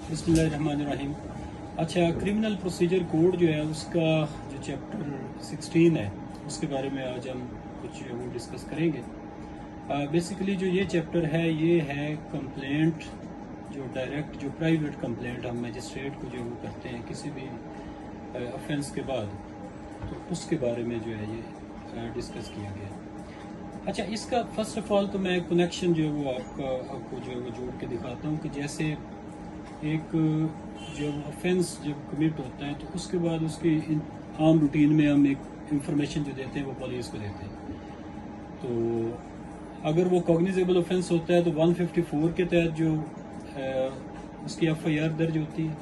बिस्मिल्लाहिर्रहमानिर्रहीम। अच्छा, criminal procedure code जो है उसका जो चैप्टर 16 है उसके बारे में आज हम कुछ वो डिस्कस करेंगे। बेसिकली जो ये चैप्टर है ये है कंप्लेंट, जो डायरेक्ट जो प्राइवेट कंप्लेंट हम मजिस्ट्रेट को जो वो करते हैं किसी भी ऑफेंस के बाद, तो उसके बारे में जो है ये डिस्कस किया गया। अच्छा, इसका फर्स्ट ऑफ ऑल तो मैं कनेक्शन जो है वो आपको जो है वो जोड़ के दिखाता हूँ कि जैसे एक जब ऑफेंस जब कमिट होता है तो उसके बाद उसकी आम रूटीन में हम एक इंफॉर्मेशन जो देते हैं वो पुलिस को देते हैं। तो अगर वो कॉग्निजेबल ऑफेंस होता है तो 154 के तहत जो उसकी FIR दर्ज होती है,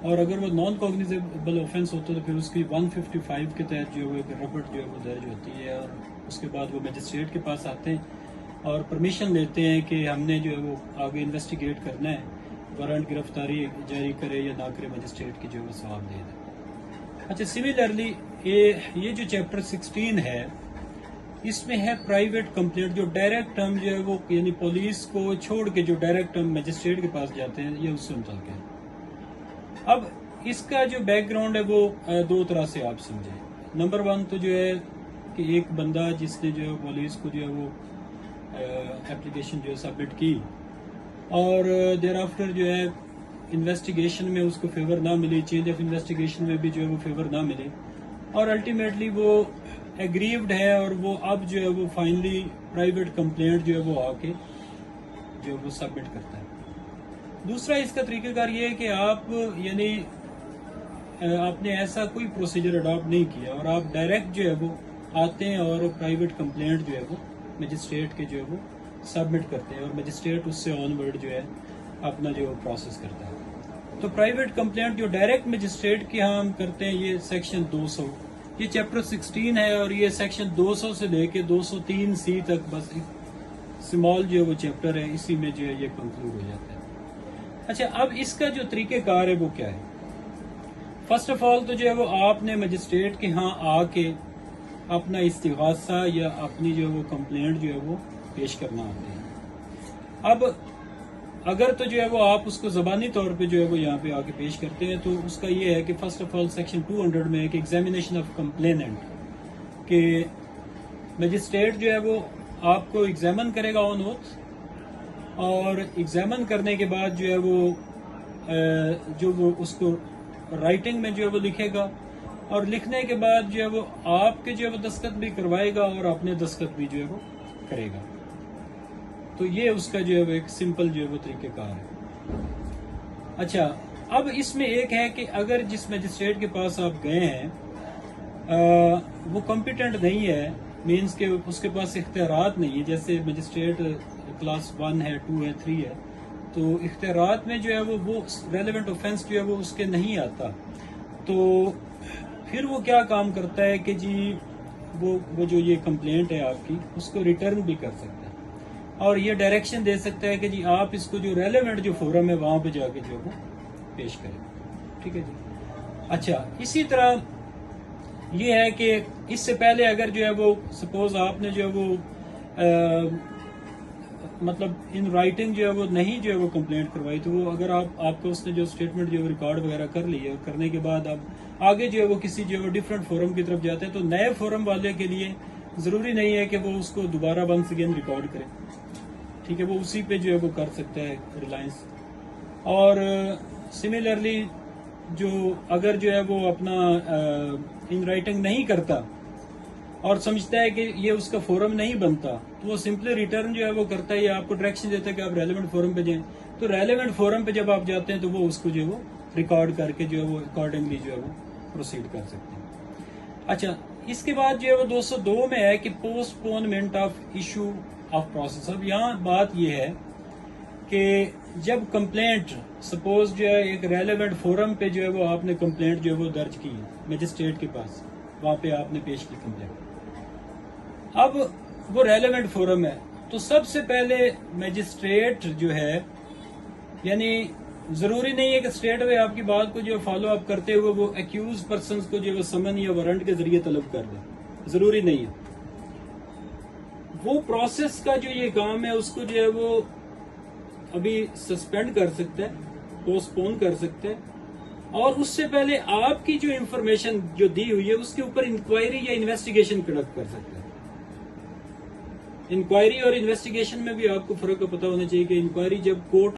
और अगर वो नॉन कॉग्निजेबल ऑफेंस होता है तो फिर उसकी 155 के तहत जो है एक रिपोर्ट जो है वो दर्ज होती है, और उसके बाद वो मजिस्ट्रेट के पास आते हैं और परमिशन लेते हैं कि हमने जो है वो आगे इन्वेस्टिगेट करना है, वारंट गिरफ्तारी जारी करे या ना करे, मजिस्ट्रेट की जो है वो सवाब दे दे। अच्छा, सिमिलरली ये जो चैप्टर 16 है इसमें है प्राइवेट कंप्लेंट, जो डायरेक्ट हम जो है वो यानी पुलिस को छोड़ के जो डायरेक्ट हम मजिस्ट्रेट के पास जाते हैं, ये उससे मुताल्लिक है। अब इसका जो बैकग्राउंड है वो दो तरह से आप समझें। नंबर वन तो जो है कि एक बंदा जिसने जो है पुलिस को जो है वो एप्लीकेशन जो है सबमिट की, और देर आफ्टर जो है इन्वेस्टिगेशन में उसको फेवर ना मिली, चेंज ऑफ इन्वेस्टिगेशन में भी जो है वो फेवर ना मिली, और अल्टीमेटली वो एग्रीव्ड है और वो अब जो है वो फाइनली प्राइवेट कंप्लेंट जो है वो आके जो है वो सबमिट करता है। दूसरा इसका तरीक़ाकार ये है कि आप यानी आपने ऐसा कोई प्रोसीजर अडॉप्ट नहीं किया और आप डायरेक्ट जो है वो आते हैं और प्राइवेट कंप्लेंट जो है वो मजिस्ट्रेट के जो है वो सबमिट करते हैं, और मजिस्ट्रेट उससे ऑनवर्ड जो है अपना जो प्रोसेस करता है। तो प्राइवेट कंप्लेंट जो डायरेक्ट मजिस्ट्रेट की हम करते हैं, ये सेक्शन 200, ये चैप्टर 16 है, और ये सेक्शन 200 से लेके 203C तक बस एक स्मॉल जो है वो चैप्टर है, इसी में जो है ये कंक्लूड हो जाता है। अच्छा, अब इसका जो तरीक़ेकार है वो क्या है? फर्स्ट ऑफ ऑल तो जो है वो आपने मजिस्ट्रेट के यहाँ आके अपना इस्तिगासा या अपनी जो वो कंप्लेंट जो है वो पेश करना होती है। अब अगर तो जो है वो आप उसको ज़बानी तौर पे जो है वो यहाँ पे आके पेश करते हैं, तो उसका ये है कि फर्स्ट ऑफ ऑल सेक्शन 200 में एक एग्जामिनेशन ऑफ कंप्लेनेंट के मजिस्ट्रेट जो है वो आपको एग्जामिन करेगा ऑन ओथ, और एग्जामिन करने के बाद जो है वो जो वो उसको राइटिंग में जो है वो लिखेगा, और लिखने के बाद जो है वो आपके जो है वो दस्तखत भी करवाएगा और अपने दस्तखत भी जो है वो करेगा। तो ये उसका जो है वो एक सिंपल जो है वो तरीक़ेकार है। अच्छा, अब इसमें एक है कि अगर जिस मजिस्ट्रेट के पास आप गए हैं वो कॉम्पिटेंट नहीं है, मीन्स के उसके पास इख्तियारात नहीं है, जैसे मजिस्ट्रेट क्लास 1 है, 2 है, 3 है, तो इख्तियारात में जो है वो रेलेवेंट ऑफेंस जो है वो उसके नहीं आता, तो फिर वो क्या काम करता है कि जी वो जो ये कंप्लेंट है आपकी उसको रिटर्न भी कर सकता है, और ये डायरेक्शन दे सकता है कि जी आप इसको जो रेलेवेंट जो फोरम है वहां पे जाके जो वो पेश करें। ठीक है जी। अच्छा, इसी तरह ये है कि इससे पहले अगर जो है वो सपोज आपने जो है वो मतलब इन राइटिंग जो है वो नहीं जो है वो कंप्लेंट करवाई, तो वो अगर आपको उसने जो स्टेटमेंट जो रिकॉर्ड वगैरह कर ली है, करने के बाद आप आगे जो है वो किसी जो है वो डिफरेंट फोरम की तरफ जाते हैं, तो नए फोरम वाले के लिए जरूरी नहीं है कि वो उसको दोबारा वंस अगेन रिकॉर्ड करे। ठीक है, वो उसी पे जो है वो कर सकता है रिलायंस। और सिमिलरली जो अगर जो है वो अपना इन राइटिंग नहीं करता और समझता है कि ये उसका फोरम नहीं बनता, तो वो सिंपली रिटर्न जो है वो करता है, या आपको डायरेक्शन देता है कि आप रेलेवेंट फोरम पे जाएं। तो रेलेवेंट फोरम पे जब आप जाते हैं तो वो उसको जो है वो रिकॉर्ड करके जो है वो अकॉर्डिंगली जो है वो प्रोसीड कर सकते हैं। अच्छा, इसके बाद जो है वो 202 में है कि postponement of issue of process. अब यहाँ बात यह है कि जब कंप्लेंट सपोज जो है एक रेलेवेंट फोरम पे जो है वो आपने कंप्लेंट जो है वो दर्ज की मजिस्ट्रेट के पास, वहां पे आपने पेश की कंप्लेंट, अब वो रेलेवेंट फोरम है, तो सबसे पहले मजिस्ट्रेट जो है, यानी जरूरी नहीं है कि स्ट्रेट अवे आपकी बात को जो फॉलो अप करते हुए वो एक्यूज पर्सन को जो है समन या वारंट के जरिए तलब कर दे, जरूरी नहीं है। वो प्रोसेस का जो ये काम है उसको जो है वो अभी सस्पेंड कर सकता है, پوسٹ پون کر سکتے ہیں، اور اس سے پہلے آپ کی جو انفارمیشن جو دی ہوئی ہے اس کے اوپر انکوائری یا انویسٹیگیشن کنڈکٹ کر سکتے ہیں۔ انکوائری اور انویسٹیگیشن میں بھی آپ کو فرق کا پتہ ہونا چاہیے کہ انکوائری جب کورٹ